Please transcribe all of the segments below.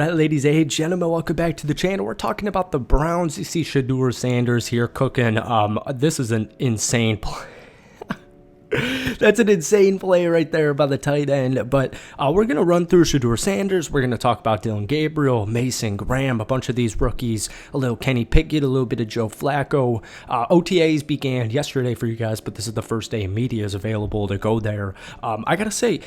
Right, ladies and gentlemen, welcome back to the channel. We're talking about the Browns. You see SHEDEUR Sanders here cooking. This is an insane play. That's an insane play right there by the tight end. But we're going to run through SHEDEUR Sanders. We're going to talk about DILLON Gabriel, Mason Graham, a bunch of these rookies, a little Kenny Pickett, a little bit of Joe Flacco. OTAs began yesterday for you guys, but this is the first day media is available to go there. I got to say,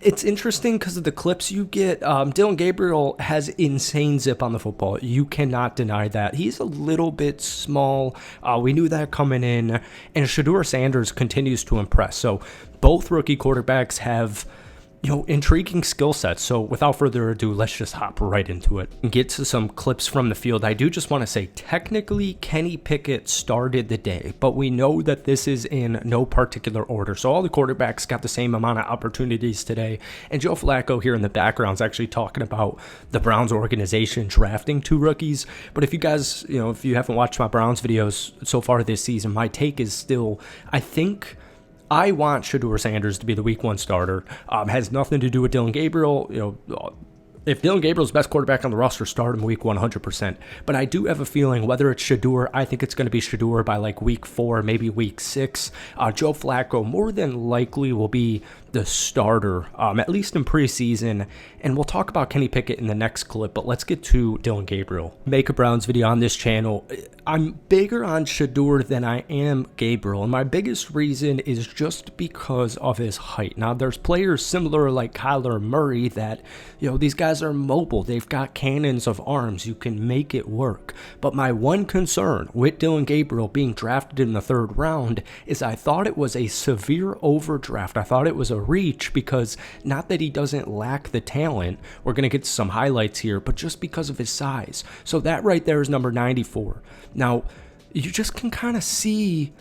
it's interesting because of the clips you get. DILLON Gabriel has insane zip on the football. You cannot deny that. He's a little bit small. We knew that coming in. And SHEDEUR Sanders continues to impress. So both rookie quarterbacks have, intriguing skill sets. So without further ado, let's just hop right into it and get to some clips from the field. I do just want to say, technically, Kenny Pickett started the day, but we know that this is in no particular order. So all the quarterbacks got the same amount of opportunities today. And Joe Flacco here in the background is actually talking about the Browns organization drafting two rookies. But if you guys, if you haven't watched my Browns videos so far this season, my take is still, I want SHEDEUR Sanders to be the week one starter. Has nothing to do with DILLON Gabriel. If DILLON Gabriel's best quarterback on the roster, start him week 100%. But I do have a feeling whether it's SHEDEUR, I think it's going to be SHEDEUR by like week 4, maybe week 6. Joe Flacco more than likely will be the starter, at least in preseason. And we'll talk about Kenny Pickett in the next clip, but let's get to DILLON Gabriel. Make a Browns video on this channel. I'm bigger on SHEDEUR than I am Gabriel, and my biggest reason is just because of his height. Now, there's players similar like Kyler Murray that, these guys are mobile. They've got cannons of arms. You can make it work. But my one concern with DILLON Gabriel being drafted in the 3rd round is I thought it was a severe overdraft. I thought it was a reach because not that he doesn't lack the talent. We're going to get to some highlights here, but just because of his size. So that right there is number 94. Now, you just can kind of see,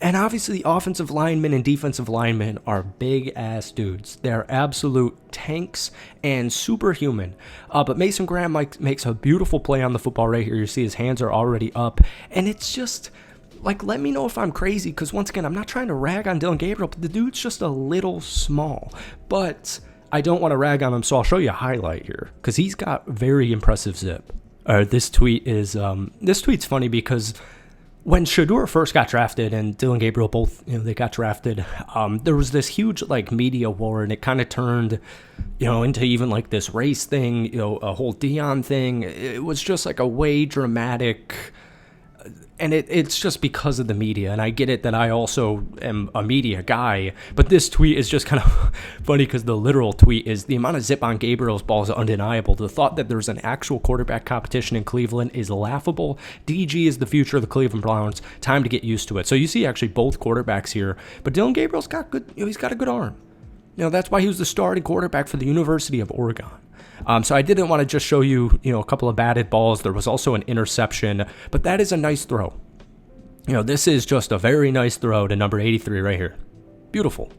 and obviously offensive linemen and defensive linemen are big-ass dudes. They're absolute tanks and superhuman. But Mason Graham makes a beautiful play on the football right here. You see his hands are already up, and it's just, let me know if I'm crazy, because once again, I'm not trying to rag on DILLON Gabriel, but the dude's just a little small. But I don't want to rag on him, so I'll show you a highlight here, because he's got very impressive zip. This tweet's funny because when SHEDEUR first got drafted and DILLON Gabriel both, they got drafted, there was this huge media war, and it kind of turned, into even this race thing, a whole Dion thing. It was just a way dramatic. And it's just because of the media, and I get it that I also am a media guy, but this tweet is just kind of funny because the literal tweet is, the amount of zip on Gabriel's ball is undeniable. The thought that there's an actual quarterback competition in Cleveland is laughable. DG is the future of the Cleveland Browns. Time to get used to it. So you see actually both quarterbacks here, but DILLON Gabriel's got good, he's got a good arm. That's why he was the starting quarterback for the University of Oregon. So I didn't want to just show you, a couple of batted balls. There was also an interception, but that is a nice throw. This is just a very nice throw to number 83 right here. Beautiful.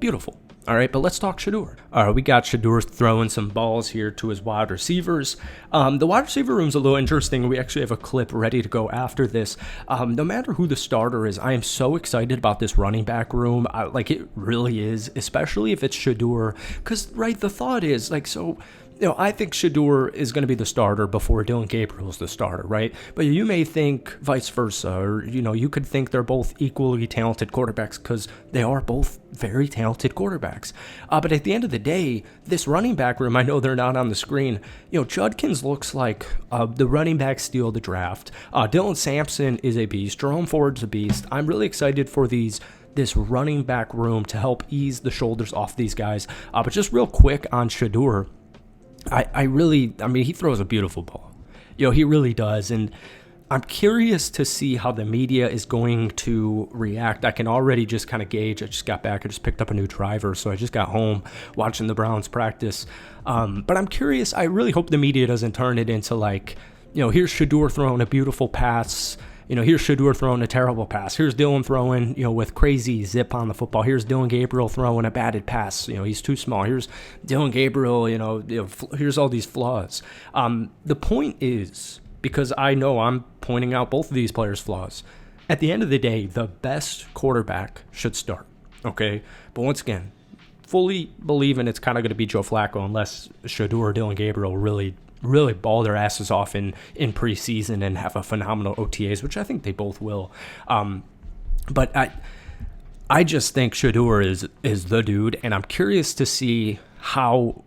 Beautiful. All right, but let's talk SHEDEUR. All right, we got SHEDEUR throwing some balls here to his wide receivers. The wide receiver room's a little interesting. We actually have a clip ready to go after this. No matter who the starter is, I am so excited about this running back room. It really is, especially if it's SHEDEUR. Because, right, the thought is, I think SHEDEUR is going to be the starter before DILLON Gabriel is the starter, right? But you may think vice versa, or, you could think they're both equally talented quarterbacks because they are both very talented quarterbacks. But at the end of the day, this running back room, I know they're not on the screen. Judkins looks like the running back steal of the draft. Dylan Sampson is a beast. Jerome Ford's a beast. I'm really excited for this running back room to help ease the shoulders off these guys. But just real quick on SHEDEUR, he throws a beautiful ball. He really does. And I'm curious to see how the media is going to react. I can already just kind of gauge. I just got back. I just picked up a new driver, so I just got home watching the Browns practice. But I'm curious. I really hope the media doesn't turn it into here's SHEDEUR throwing a beautiful pass. Here's SHEDEUR throwing a terrible pass. Here's Dylan throwing, with crazy zip on the football. Here's DILLON Gabriel throwing a batted pass. He's too small. Here's DILLON Gabriel, here's all these flaws. The point is, because I know I'm pointing out both of these players' flaws, at the end of the day, the best quarterback should start, okay? But once again, fully believing it's kind of going to be Joe Flacco unless SHEDEUR or Dillon Gabriel really ball their asses off in preseason and have a phenomenal OTAs, which I think they both will. But I just think SHEDEUR is the dude, and I'm curious to see how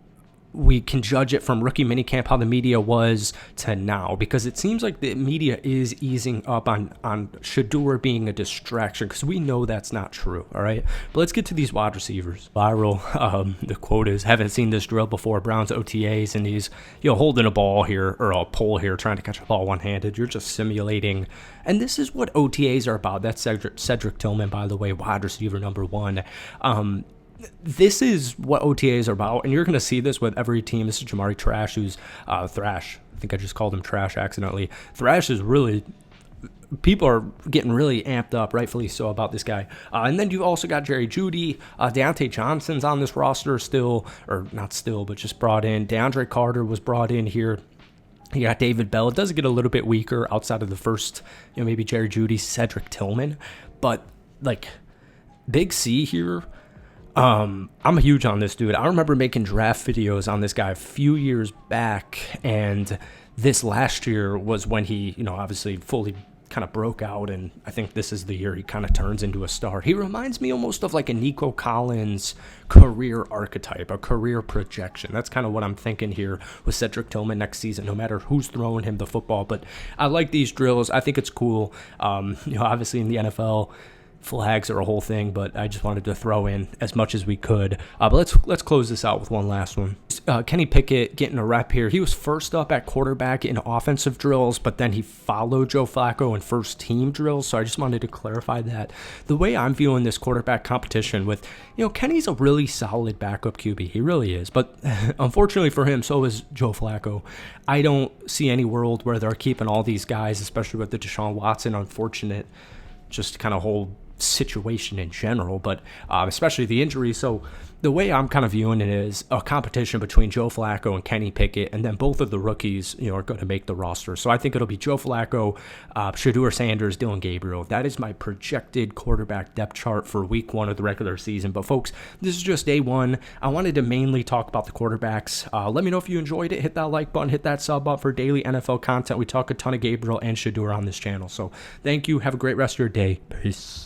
we can judge it from rookie minicamp, how the media was to now, because it seems like the media is easing up on SHEDEUR being a distraction, because we know that's not true. All right, but let's get to these wide receivers. Viral. The quote is, "Haven't seen this drill before." Browns OTAs, and he's holding a ball here or a pole here, trying to catch a ball one-handed. You're just simulating, and this is what OTAs are about. That's Cedric Tillman, by the way, wide receiver number 1. This is what OTAs are about, and you're going to see this with every team. This is Jamari Trash, who's Thrash. I think I just called him Trash accidentally. Thrash is really, people are getting really amped up, rightfully so, about this guy. And then you've also got Jerry Jeudy. Deontay Johnson's on this roster still, or not still, but just brought in. DeAndre Carter was brought in here. You got David Bell. It does get a little bit weaker outside of the first, maybe Jerry Jeudy, Cedric Tillman. But, like, Big C here, I'm huge on this dude. I remember making draft videos on this guy a few years back, and this last year was when he, obviously fully kind of broke out, and I think this is the year he kind of turns into a star. He reminds me almost of like a Nico Collins career archetype, a career projection. That's kind of what I'm thinking here with Cedric Tillman next season, no matter who's throwing him the football. But I like these drills. I think it's cool. Obviously in the NFL, flags are a whole thing, but I just wanted to throw in as much as we could. But let's close this out with one last one. Kenny Pickett getting a rep here. He was first up at quarterback in offensive drills, but then he followed Joe Flacco in first team drills. So I just wanted to clarify that. The way I'm viewing this quarterback competition with, Kenny's a really solid backup QB. He really is. But unfortunately for him, so is Joe Flacco. I don't see any world where they're keeping all these guys, especially with the Deshaun Watson unfortunate just kind of whole situation in general, but especially the injury. So the way I'm kind of viewing it is a competition between Joe Flacco and Kenny Pickett, and then both of the rookies, are going to make the roster. So I think it'll be Joe Flacco, SHEDEUR Sanders, Dillon Gabriel. That is my projected quarterback depth chart for week 1 of the regular season. But folks, this is just day 1. I wanted to mainly talk about the quarterbacks. Let me know if you enjoyed it. Hit that like button, hit that sub button for daily NFL content. We talk a ton of Gabriel and SHEDEUR on this channel. So thank you. Have a great rest of your day. Peace.